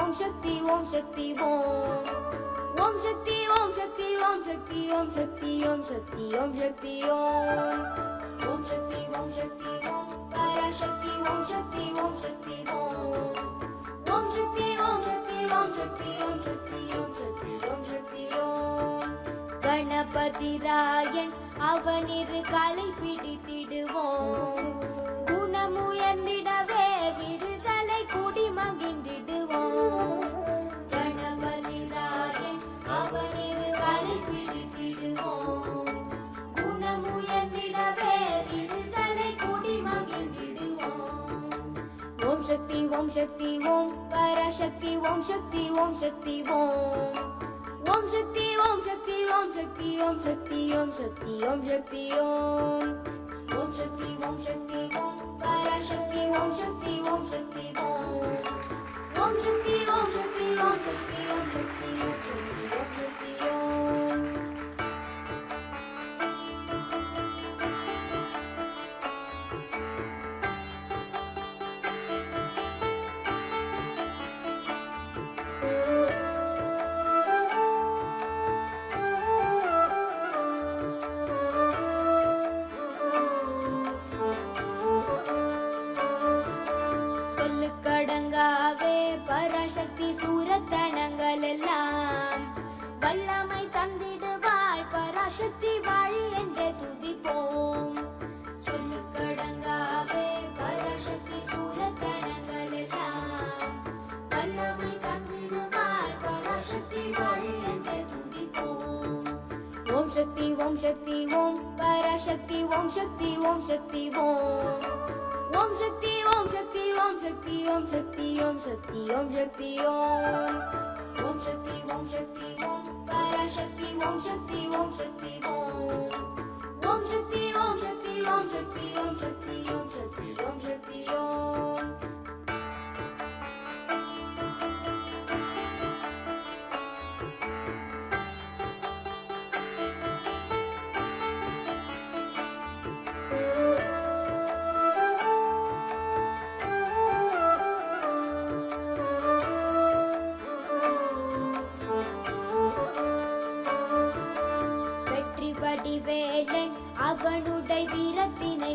ஓம் சக்தி ஓம் சக்தி ஓம் ஓம் சக்தி ஓம் சக்தி ஓம் சக்தி ஓம் சக்தி ஓம் சக்தி ஓம் சக்தி ஓம் ஓம் சக்தி ஓம் சக்தி ஓம் பராசக்தி ஓம் சக்தி ஓம் சக்தி ஓம் ஓம் சக்தி ஓம் சக்தி ஓம் சக்தி ஓம் சக்தி ஓம் சக்தி ஓம் சக்தி ஓம் கணபதி ராயன் அவனிரு களை பிடித்திடுவோம் குணமுயர்ந்திடவே விடுதலை குடி மகிழ்ந்திடுவோம் கணபதி ராயன் அவனிரு களை பிடித்திடுவோம் குணமுயர்ந்திடவே விடுதலை குடி மகிழ்ந்திடுவோம் ஓம் சக்தி ஓம் சக்தி ஓம் பராசக்தி ஓம் சக்தி ஓம் சக்தி ஓம் ஓம் சக்தி ஓம் சக்தி ஓம் சக்தி ஓம் சக்தி ஓம் சக்தி ஓம் சக்தி ஓம் ஓம் சக்தி ஓம் சக்தி ஓம் பராசக்தி ஓம் சக்தி ஓம் சக்தி ஓம் ஓம் சக்தி ஓம் சக்தி ஓம் சக்தி ஓம் சக்தி ஓம் சக்தி ஓம் சக்தி ஓம் கடங்காவே பராசக்தி சூரத்தனங்கள் எல்லாம் வல்லமை தந்திடுவாள் பராசக்தி வாழி என்றே துதிப்போம் சொல்லு கடங்காவே பராசக்தி சூரத்தனங்கள் எல்லாம் வல்லமை தந்திடுவாள் பராசக்தி வாழி என்றே துதிப்போம் ஓம் சக்தி ஓம் சக்தி ஓம் பராசக்தி ஓம் சக்தி ஓம் சக்தி ஓம் ஓம் சக்தி ஓம் சக்தி ஓம் சக்தி ஓம் சக்தி ஓம் சக்தி ஓம் சக்தி ஓம் ஓம் சக்தி ஓம் சக்தி ஓம் பராசக்தி ஓம் சக்தி ஓம் சக்தி ஓம் ஓம் சக்தி ஓம் சக்தி ஓம் சக்தி ஓம் சக்தி ஓம் சக்தி ஓம் சக்தி ஓம் வடிவேலன் அவனுடைய வீரத்தினை